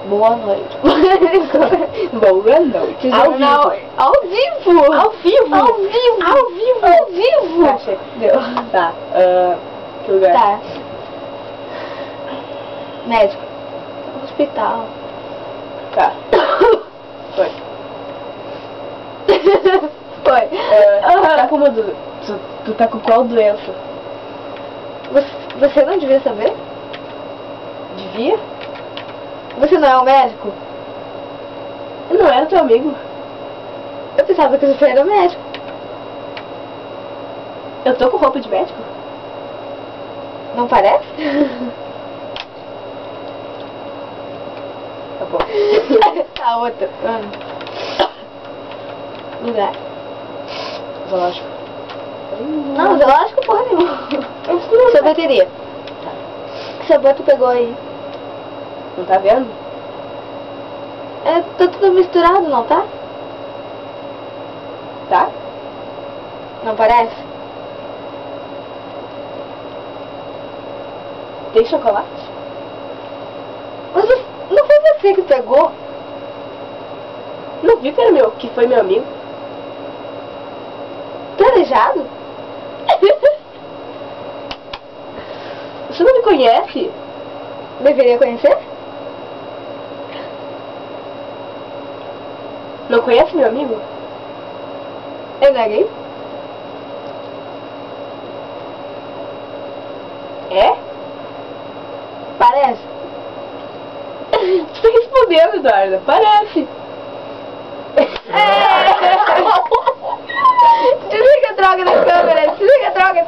Boa noite. Boa noite. Ao vivo. Ao vivo. Ao vivo. Ao vivo. Ao vivo. Ao vivo. Tá, chega. Deu. Tá. Que lugar? Tá. Médico. Hospital. Tá. Foi. Foi. Tá com uma tu tá com qual doença? Você não devia saber? Devia? Você não é um médico? Eu não era teu amigo. Eu pensava que você era médico. Eu tô com roupa de médico? Não parece? Tá bom. Tá, outra. Lugar. Zoológico. Não, zoológico porra nenhuma. Sorveteria. Tá. Que sabor tu pegou aí? Não tá vendo? É, tá tudo misturado, não tá? Tá? Não parece? Tem chocolate? Mas não foi você que pegou? Não vi que foi meu amigo. Tá aleijado? Você não me conhece? Deveria conhecer? Não conhece meu amigo? Ele não é gay? É? Parece? Você tá respondendo, Eduardo. Parece. Desliga a droga da câmera, desliga a droga.